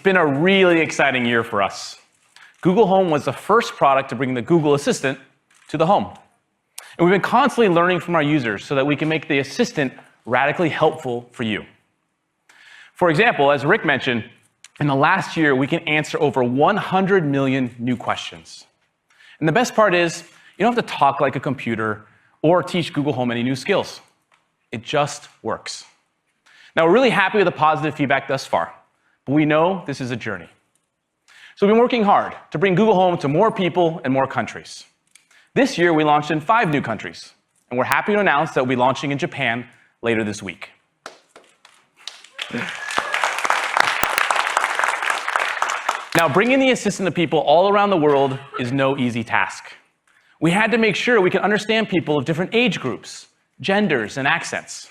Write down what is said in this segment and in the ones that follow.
been a really exciting year for us. Google Home was the first product to bring the Google Assistant to the home. And we've been constantly learning from our users so that we can make the Assistant radically helpful for you. For example, as Rick mentioned, in the last year, we can answer over 100 million new questions. And the best part is, you don't have to talk like a computer or teach Google Home any new skills. It just works. Now, we're really happy with the positive feedback thus far, but we know this is a journey. So we've been working hard to bring Google Home to more people and more countries. This year, we launched in 5 new countries, and we're happy to announce that we'll be launching in Japan later this week. Now, bringing the Assistant to people all around the world is no easy task. We had to make sure we could understand people of different age groups, genders, and accents.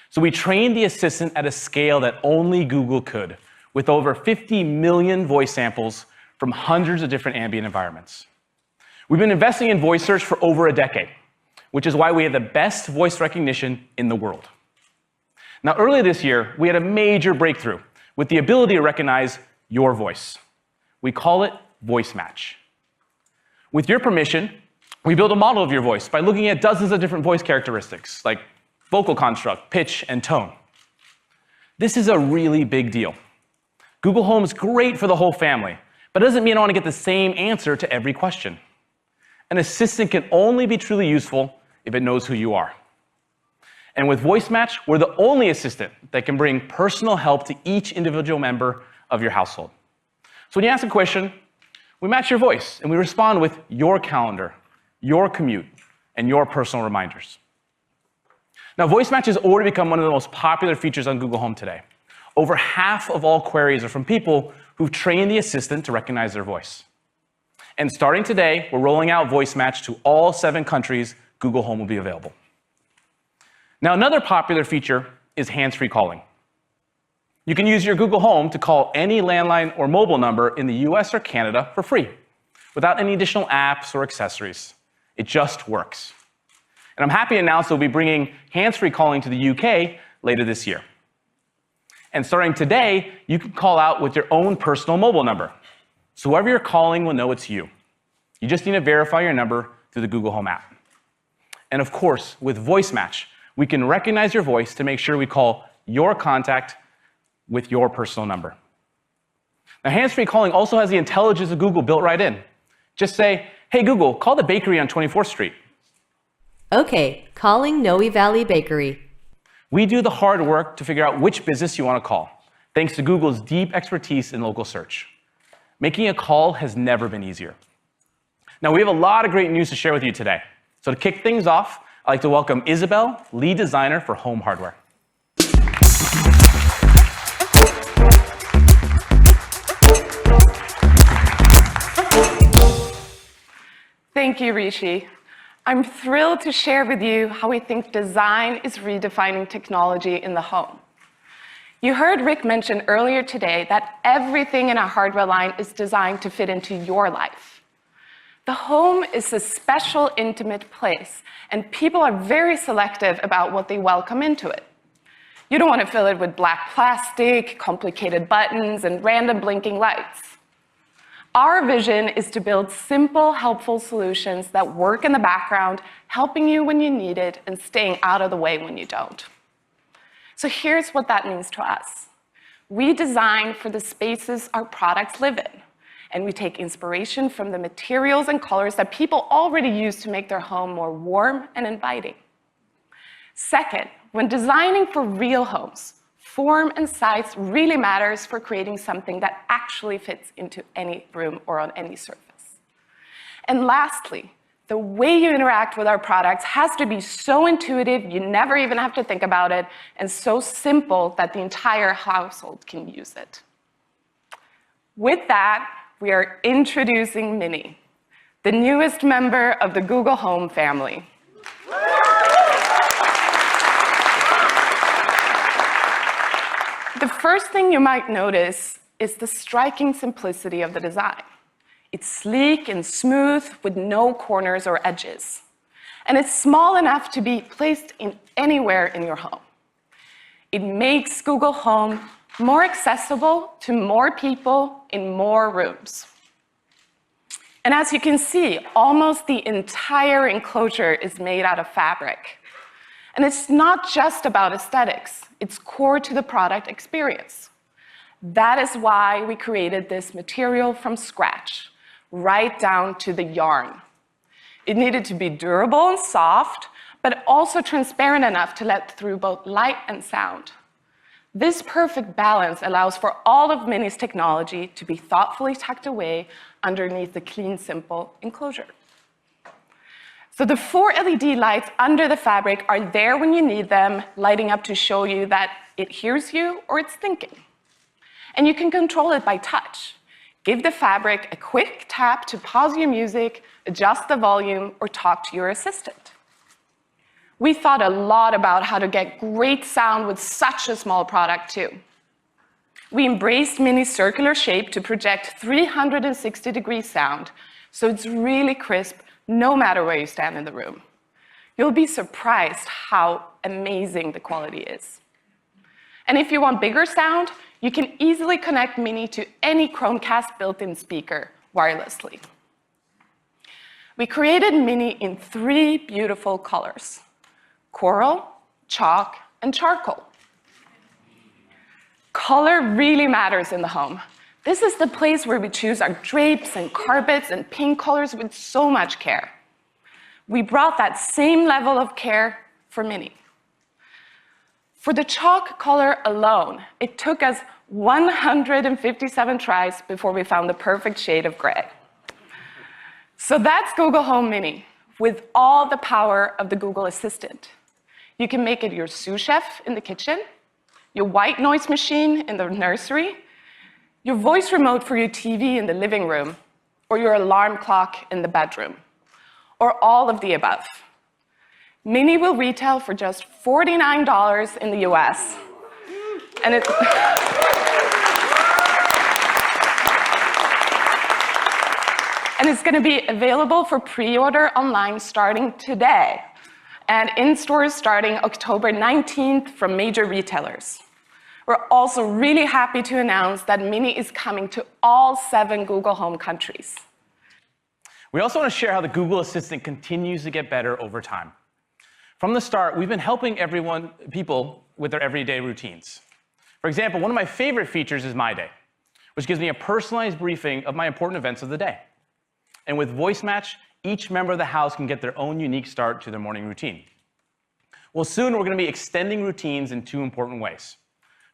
So we trained the Assistant at a scale that only Google could, with over 50 million voice samples from hundreds of different ambient environments. We've been investing in voice search for over a decade, which is why we have the best voice recognition in the world. Now, earlier this year, we had a major breakthrough with the ability to recognize your voice. We call it Voice Match. With your permission, we built a model of your voice by looking at dozens of different voice characteristics, like vocal construct, pitch, and tone. This is a really big deal. Google Home is great for the whole family, but it doesn't mean I want to get the same answer to every question. An Assistant can only be truly useful if it knows who you are. And with Voice Match, we're the only Assistant that can bring personal help to each individual member of your household. So when you ask a question, we match your voice, and we respond with your calendar, your commute, and your personal reminders. Now, Voice Match has already become one of the most popular features on Google Home today. Over half of all queries are from people who've trained the Assistant to recognize their voice. And starting today, we're rolling out Voice Match to all 7 countries Google Home will be available. Now, another popular feature is hands-free calling. You can use your Google Home to call any landline or mobile number in the US or Canada for free, without any additional apps or accessories. It just works. And I'm happy to announce that we'll be bringing hands-free calling to the UK later this year. And starting today, you can call out with your own personal mobile number. So whoever you're calling will know it's you. You just need to verify your number through the Google Home app. And of course, with Voice Match, we can recognize your voice to make sure we call your contact with your personal number. Now, hands-free calling also has the intelligence of Google built right in. Just say, hey, Google, call the bakery on 24th Street. Okay, calling Noe Valley Bakery. We do the hard work to figure out which business you want to call, thanks to Google's deep expertise in local search. Making a call has never been easier. Now, we have a lot of great news to share with you today. So to kick things off, I'd like to welcome Isabel, lead designer for home hardware. Thank you, Rishi. I'm thrilled to share with you how we think design is redefining technology in the home. You heard Rick mention earlier today that everything in our hardware line is designed to fit into your life. The home is a special, intimate place, and people are very selective about what they welcome into it. You don't want to fill it with black plastic, complicated buttons, and random blinking lights. Our vision is to build simple, helpful solutions that work in the background, helping you when you need it and staying out of the way when you don't. So here's what that means to us. We design for the spaces our products live in, and we take inspiration from the materials and colors that people already use to make their home more warm and inviting. Second, when designing for real homes, form and size really matters for creating something that actually fits into any room or on any surface. And lastly, the way you interact with our products has to be so intuitive you never even have to think about it, and so simple that the entire household can use it. With that, we are introducing Mini, the newest member of the Google Home family. The first thing you might notice is the striking simplicity of the design. It's sleek and smooth with no corners or edges. And it's small enough to be placed in anywhere in your home. It makes Google Home more accessible to more people in more rooms. And as you can see, almost the entire enclosure is made out of fabric. And it's not just about aesthetics, it's core to the product experience. That is why we created this material from scratch, right down to the yarn. It needed to be durable and soft, but also transparent enough to let through both light and sound. This perfect balance allows for all of Mini's technology to be thoughtfully tucked away underneath the clean, simple enclosure. So the 4 LED lights under the fabric are there when you need them, lighting up to show you that it hears you or it's thinking. And you can control it by touch. Give the fabric a quick tap to pause your music, adjust the volume, or talk to your assistant. We thought a lot about how to get great sound with such a small product too. We embraced Mini's circular shape to project 360-degree sound, so it's really crisp no matter where you stand in the room. You'll be surprised how amazing the quality is. And if you want bigger sound, you can easily connect Mini to any Chromecast built-in speaker wirelessly. We created Mini in 3 beautiful colors: coral, chalk, and charcoal. Color really matters in the home. This is the place where we choose our drapes and carpets and paint colors with so much care. We brought that same level of care for Mini. For the chalk color alone, it took us 157 tries before we found the perfect shade of gray. So that's Google Home Mini, with all the power of the Google Assistant. You can make it your sous chef in the kitchen, your white noise machine in the nursery, your voice remote for your TV in the living room, or your alarm clock in the bedroom, or all of the above. Mini will retail for just $49 in the US. And it's going to be available for pre-order online starting today, and in stores starting October 19th from major retailers. We're also really happy to announce that Mini is coming to all 7 Google Home countries. We also want to share how the Google Assistant continues to get better over time. From the start, we've been helping people with their everyday routines. For example, one of my favorite features is My Day, which gives me a personalized briefing of my important events of the day. And with Voice Match, each member of the house can get their own unique start to their morning routine. Well, soon we're going to be extending routines in 2 important ways.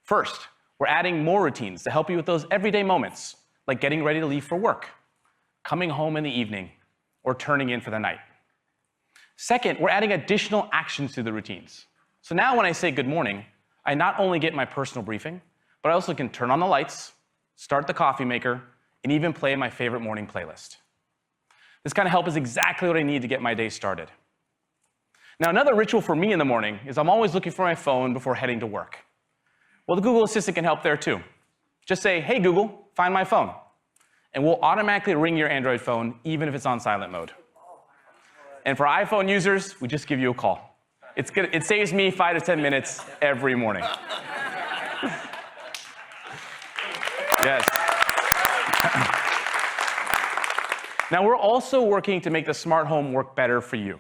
First, we're adding more routines to help you with those everyday moments, like getting ready to leave for work, coming home in the evening, or turning in for the night. Second, we're adding additional actions to the routines. So now when I say good morning, I not only get my personal briefing, but I also can turn on the lights, start the coffee maker, and even play my favorite morning playlist. This kind of help is exactly what I need to get my day started. Now, another ritual for me in the morning is I'm always looking for my phone before heading to work. Well, the Google Assistant can help there too. Just say, "Hey Google, find my phone." And we'll automatically ring your Android phone, even if it's on silent mode. And for iPhone users, we just give you a call. It saves me 5 to 10 minutes every morning. Yes. Now, we're also working to make the smart home work better for you.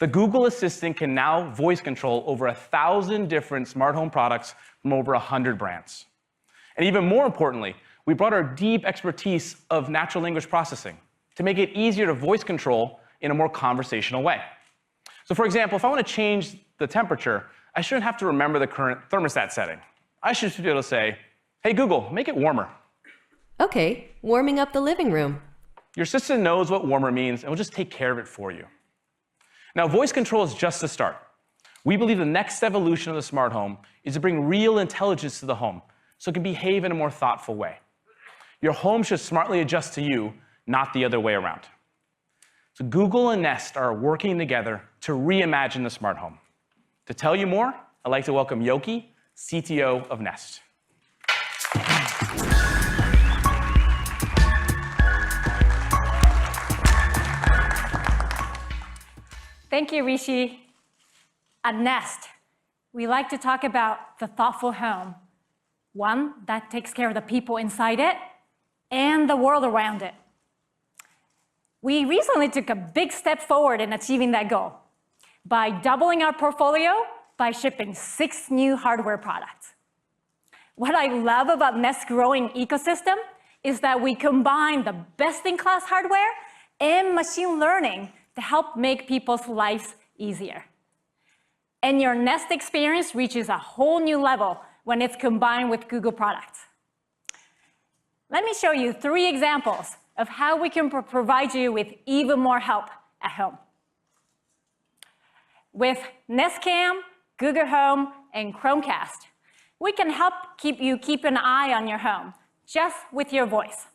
The Google Assistant can now voice control over 1,000 different smart home products from over 100 brands. And even more importantly, we brought our deep expertise of natural language processing to make it easier to voice control in a more conversational way. So for example, if I want to change the temperature, I shouldn't have to remember the current thermostat setting. I should be able to say, "Hey Google, make it warmer." Okay, warming up the living room. Your assistant knows what warmer means and will just take care of it for you. Now, voice control is just the start. We believe the next evolution of the smart home is to bring real intelligence to the home so it can behave in a more thoughtful way. Your home should smartly adjust to you, not the other way around. So Google and Nest are working together to reimagine the smart home. To tell you more, I'd like to welcome Yoki, CTO of Nest. Thank you, Rishi. At Nest, we like to talk about the thoughtful home one that takes care of the people inside it and the world around it. We recently took a big step forward in achieving that goal by doubling our portfolio by shipping 6 new hardware products. What I love about Nest's growing ecosystem is that we combine the best-in-class hardware and machine learning to help make people's lives easier. And your Nest experience reaches a whole new level when it's combined with Google products. Let me show you 3 examples of how we can provide you with even more help at home. With Nest Cam, Google Home, and Chromecast, we can help you keep an eye on your home just with your voice.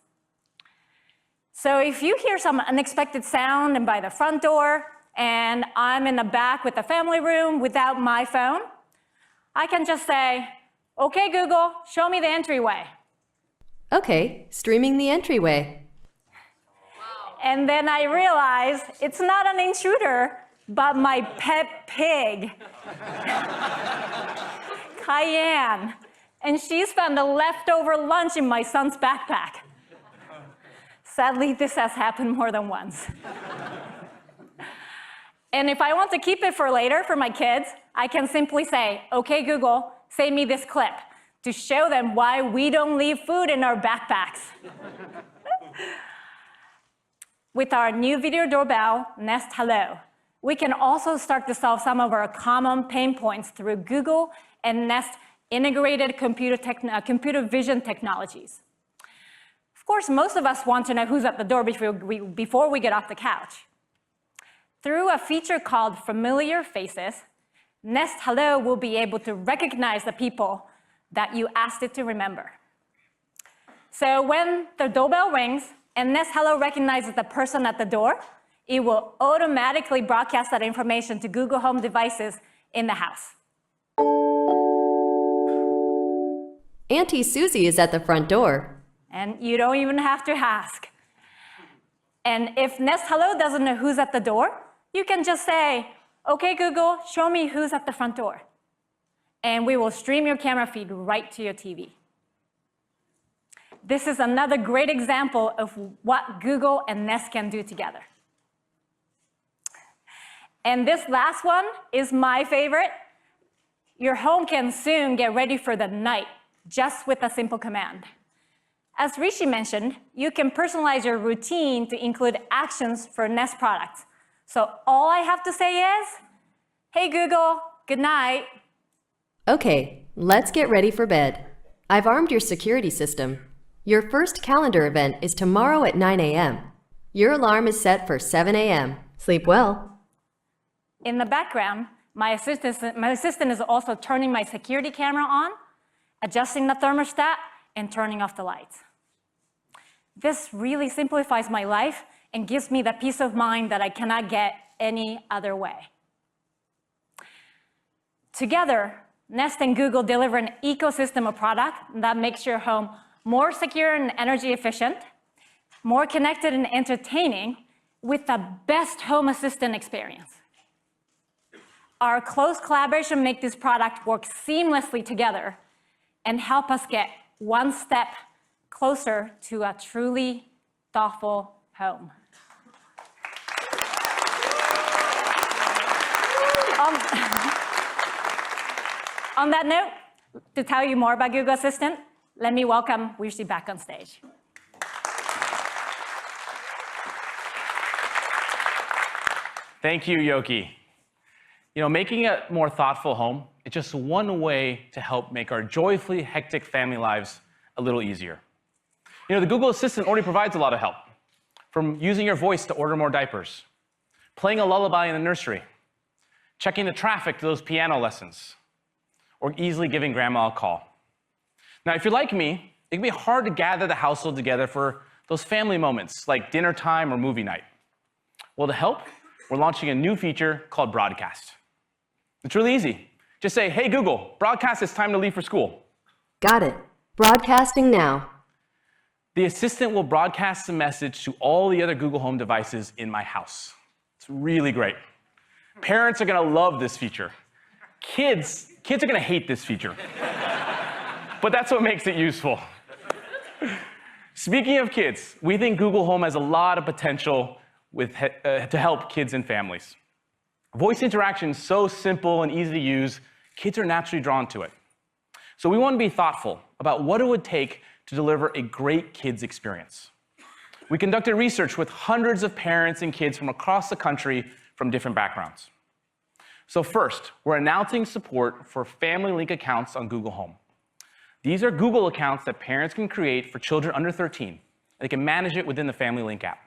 So if you hear some unexpected sound and by the front door, and I'm in the back with the family room without my phone, I can just say, "Okay, Google, show me the entryway." Okay, streaming the entryway. And then I realize it's not an intruder, but my pet pig, Cayenne. And she's found a leftover lunch in my son's backpack. Sadly, this has happened more than once. And if I want to keep it for later for my kids, I can simply say, "Okay, Google, save me this clip," to show them why we don't leave food in our backpacks. With our new video doorbell, Nest Hello, we can also start to solve some of our common pain points through Google and Nest integrated computer vision technologies. Of course, most of us want to know who's at the door before we get off the couch. Through a feature called Familiar Faces, Nest Hello will be able to recognize the people that you asked it to remember. So when the doorbell rings and Nest Hello recognizes the person at the door, it will automatically broadcast that information to Google Home devices in the house. Auntie Susie is at the front door. And you don't even have to ask. And if Nest Hello doesn't know who's at the door, you can just say, "Okay, Google, show me who's at the front door." And we will stream your camera feed right to your TV. This is another great example of what Google and Nest can do together. And this last one is my favorite. Your home can soon get ready for the night just with a simple command. As Rishi mentioned, you can personalize your routine to include actions for Nest products. So all I have to say is, "Hey Google, good night." Okay, let's get ready for bed. I've armed your security system. Your first calendar event is tomorrow at 9 a.m. Your alarm is set for 7 a.m. Sleep well. In the background, my assistant is also turning my security camera on, adjusting the thermostat, and turning off the lights. This really simplifies my life and gives me the peace of mind that I cannot get any other way. Together, Nest and Google deliver an ecosystem of products that makes your home more secure and energy efficient, more connected and entertaining, with the best home assistant experience. Our close collaboration makes this product work seamlessly together and help us get one step closer to a truly thoughtful home. On that note, to tell you more about Google Assistant, let me welcome Rishi back on stage. Thank you, Yoki. Making a more thoughtful home is just one way to help make our joyfully hectic family lives a little easier. The Google Assistant already provides a lot of help, from using your voice to order more diapers, playing a lullaby in the nursery, checking the traffic to those piano lessons, or easily giving grandma a call. Now, if you're like me, it can be hard to gather the household together for those family moments like dinner time or movie night. Well, to help, we're launching a new feature called Broadcast. It's really easy. Just say, "Hey Google, broadcast it's time to leave for school." Got it. Broadcasting now. The assistant will broadcast the message to all the other Google Home devices in my house. It's really great. Parents are going to love this feature. Kids are going to hate this feature. but that's what makes it useful. Speaking of kids, we think Google Home has a lot of potential to help kids and families. Voice interaction is so simple and easy to use, kids are naturally drawn to it. So we want to be thoughtful about what it would take to deliver a great kids experience. We conducted research with hundreds of parents and kids from across the country from different backgrounds. So first, we're announcing support for Family Link accounts on Google Home. These are Google accounts that parents can create for children under 13, and they can manage it within the Family Link app.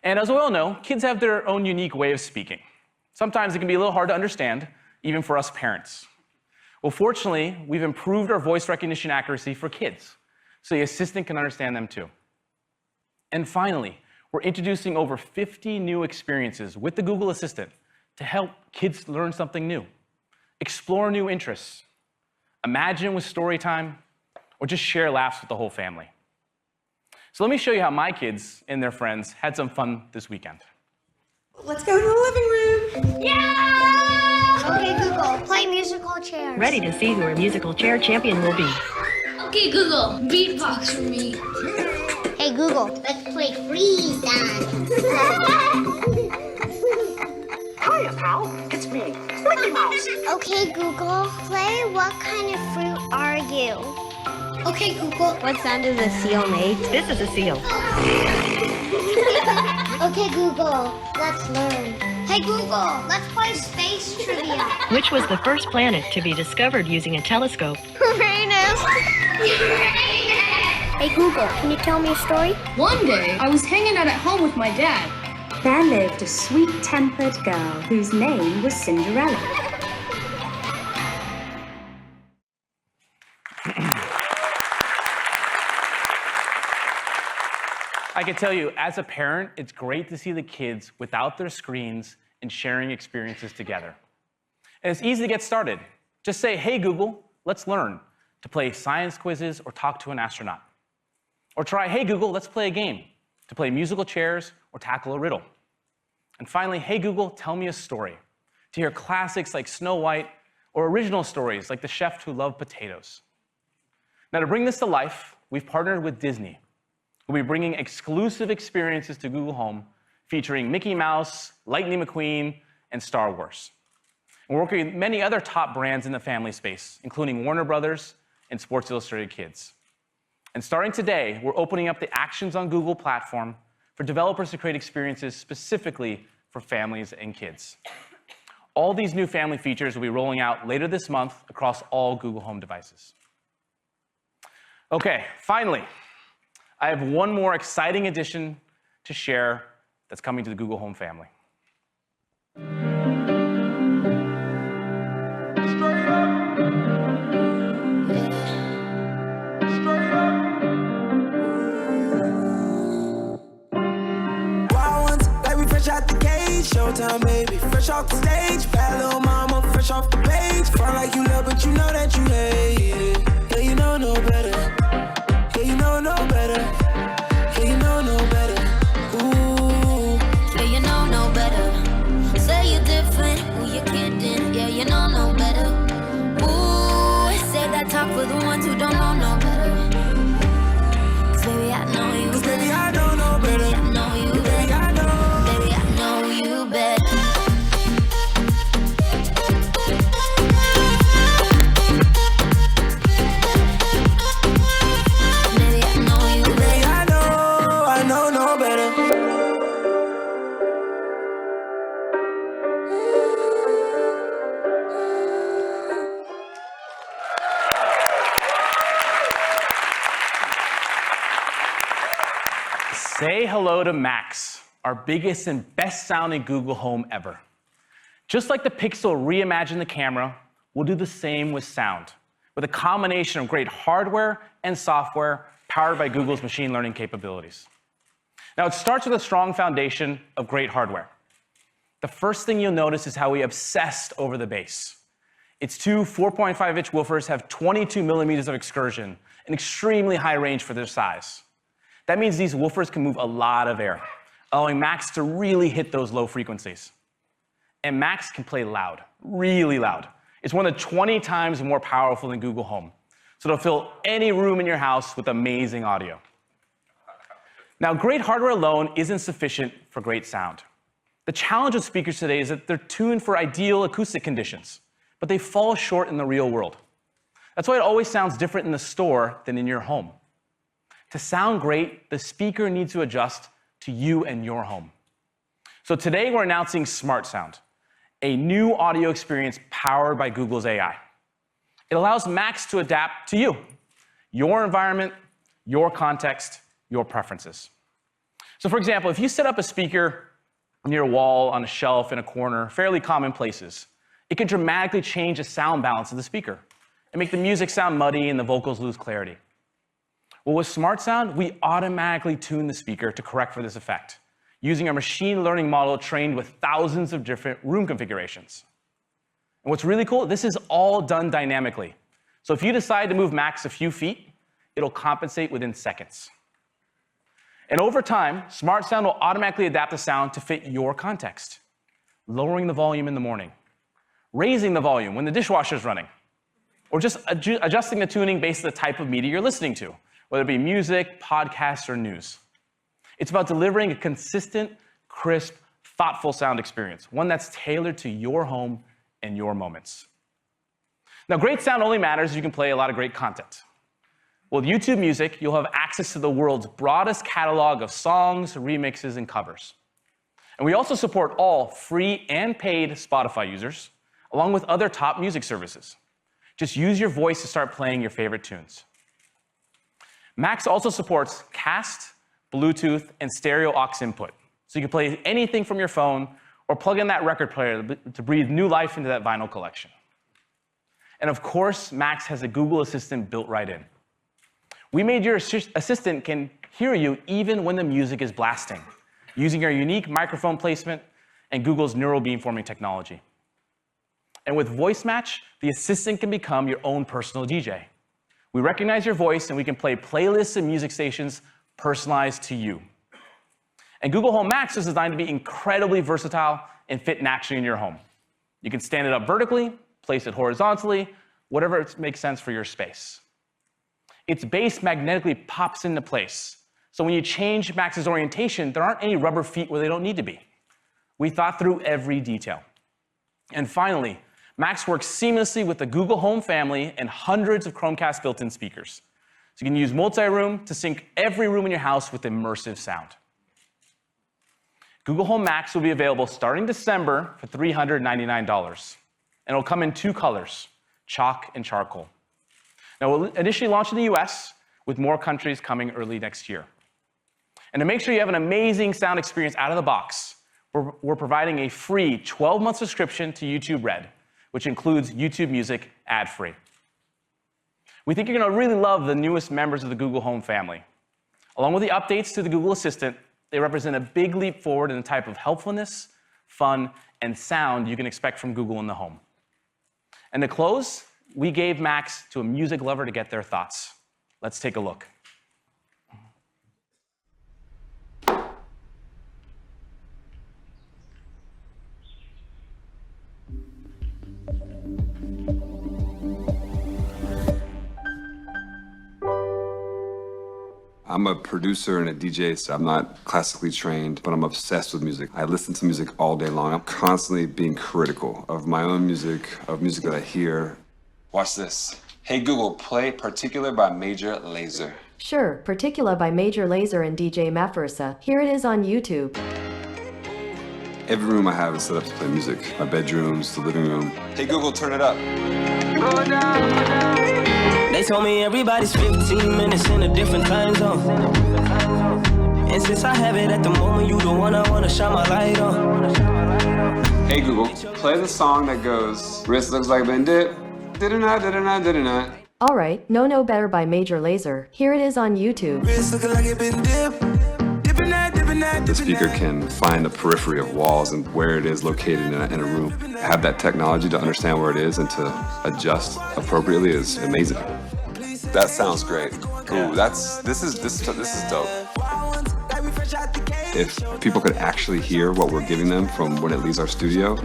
And as we all know, kids have their own unique way of speaking. Sometimes it can be a little hard to understand, even for us parents. Well, fortunately, we've improved our voice recognition accuracy for kids, so the assistant can understand them too. And finally, we're introducing over 50 new experiences with the Google Assistant to help kids learn something new, explore new interests, imagine with story time, or just share laughs with the whole family. So let me show you how my kids and their friends had some fun this weekend. Let's go to the living room. Yeah! Okay, Google, play musical chairs. Ready to see who our musical chair champion will be. Okay, Google, beatbox for me. Hey, Google, let's play freeze dance. Hiya, pal. It's me, Mickey Mouse. Okay, Google, play What Kind of Fruit Are You? Okay, Google. What sound does a seal make? This is a seal. Okay, Google, let's learn. Hey, Google, let's play space trivia. Which was the first planet to be discovered using a telescope? Uranus. Hey, Google, can you tell me a story? One day, I was hanging out at home with my dad. There lived a sweet-tempered girl whose name was Cinderella. I can tell you, as a parent, it's great to see the kids without their screens and sharing experiences together. And it's easy to get started. Just say, hey, Google, let's learn to play science quizzes or talk to an astronaut. Or try, hey, Google, let's play a game to play musical chairs or tackle a riddle. And finally, hey, Google, tell me a story to hear classics like Snow White or original stories like The Chef Who Loved Potatoes. Now, to bring this to life, we've partnered with Disney. We'll be bringing exclusive experiences to Google Home featuring Mickey Mouse, Lightning McQueen, and Star Wars. And we're working with many other top brands in the family space, including Warner Brothers and Sports Illustrated Kids. And starting today, we're opening up the Actions on Google platform for developers to create experiences specifically for families and kids. All these new family features will be rolling out later this month across all Google Home devices. Okay, finally, I have one more exciting addition to share that's coming to the Google Home family. Out the cage, showtime, baby. Fresh off the stage, bad little mama, fresh off the page. Front like you love, but you know that you hate it. Yeah, you know no better. Yeah, you know no better. Yeah, you know no better. Ooh. Yeah, you know no better. Say you're different, who you kidding? Yeah, you know no better. Ooh, say that talk for the ones who don't know no better. 'Cause baby, I know you. 'Cause baby, I don't know better. Baby, I know you. Baby, I know. You bet. Maybe I know you bet. Baby, I know no better. Say hello to Max, our biggest and best sounding Google Home ever. Just like the Pixel reimagined the camera, we'll do the same with sound, with a combination of great hardware and software powered by Google's machine learning capabilities. Now, it starts with a strong foundation of great hardware. The first thing you'll notice is how we obsessed over the bass. Its two 4.5-inch woofers have 22 millimeters of excursion, an extremely high range for their size. That means these woofers can move a lot of air, allowing Max to really hit those low frequencies. And Max can play loud, really loud. It's more than 20 times more powerful than Google Home, so it'll fill any room in your house with amazing audio. Now, great hardware alone isn't sufficient for great sound. The challenge with speakers today is that they're tuned for ideal acoustic conditions, but they fall short in the real world. That's why it always sounds different in the store than in your home. To sound great, the speaker needs to adjust to you and your home. So today we're announcing Smart Sound, a new audio experience powered by Google's AI. It allows Macs to adapt to you, your environment, your context, your preferences. So for example, if you set up a speaker near a wall, on a shelf, in a corner, fairly common places, it can dramatically change the sound balance of the speaker and make the music sound muddy and the vocals lose clarity. Well, with Smart Sound, we automatically tune the speaker to correct for this effect, using a machine learning model trained with thousands of different room configurations. And what's really cool, this is all done dynamically. So if you decide to move Macs a few feet, it'll compensate within seconds. And over time, Smart Sound will automatically adapt the sound to fit your context, lowering the volume in the morning, raising the volume when the dishwasher's running, or just adjusting the tuning based on the type of media you're listening to, whether it be music, podcasts, or news. It's about delivering a consistent, crisp, thoughtful sound experience, one that's tailored to your home and your moments. Now, great sound only matters if you can play a lot of great content. With YouTube Music, you'll have access to the world's broadest catalog of songs, remixes, and covers. And we also support all free and paid Spotify users, along with other top music services. Just use your voice to start playing your favorite tunes. Macs also supports Cast, Bluetooth, and stereo aux input, so you can play anything from your phone or plug in that record player to breathe new life into that vinyl collection. And of course, Macs has a Google Assistant built right in. We made your assistant can hear you even when the music is blasting, using our unique microphone placement and Google's neural beamforming technology. And with Voice Match, the assistant can become your own personal DJ. We recognize your voice, and we can play playlists and music stations personalized to you. And Google Home Max is designed to be incredibly versatile and fit naturally in your home. You can stand it up vertically, place it horizontally, whatever makes sense for your space. Its base magnetically pops into place, so when you change Max's orientation, there aren't any rubber feet where they don't need to be. We thought through every detail. And finally, Max works seamlessly with the Google Home family and hundreds of Chromecast built-in speakers. So you can use multi-room to sync every room in your house with immersive sound. Google Home Max will be available starting December for $399. And it'll come in two colors, chalk and charcoal. Now, we'll initially launch in the US, with more countries coming early next year. And to make sure you have an amazing sound experience out of the box, we're providing a free 12-month subscription to YouTube Red, which includes YouTube Music ad-free. We think you're going to really love the newest members of the Google Home family. Along with the updates to the Google Assistant, they represent a big leap forward in the type of helpfulness, fun, and sound you can expect from Google in the home. And to close, we gave Max to a music lover to get their thoughts. Let's take a look. I'm a producer and a DJ, so I'm not classically trained, but I'm obsessed with music. I listen to music all day long. I'm constantly being critical of my own music, of music that I hear. Watch this. Hey Google, play Particular by Major Lazer. Sure, Particular by Major Lazer and DJ Mafarisa. Here it is on YouTube. Every room I have is set up to play music. My bedrooms, the living room. Hey Google, turn it up. They told me everybody's 15 minutes in a different time zone. And since I have it at the moment, you the one I wanna shine my light on. Hey Google, play the song that goes, wrist looks like Ben Dip, did-a-na, did-a-na, did-a-na. All right, No Better by Major Lazer. Here it is on YouTube. Wrist looking like it been dip. The speaker can find the periphery of walls and where it is located in a room. Have that technology to understand where it is and to adjust appropriately is amazing. That sounds great. Ooh, this is dope. If people could actually hear what we're giving them from when it leaves our studio,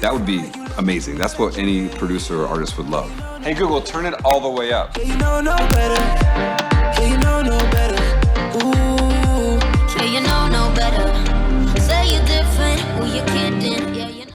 that would be amazing. That's what any producer or artist would love. Hey Google, turn it all the way up. Yeah, you know no better. Yeah, you know no better. Ooh. Yeah, you know no better. Say you're different.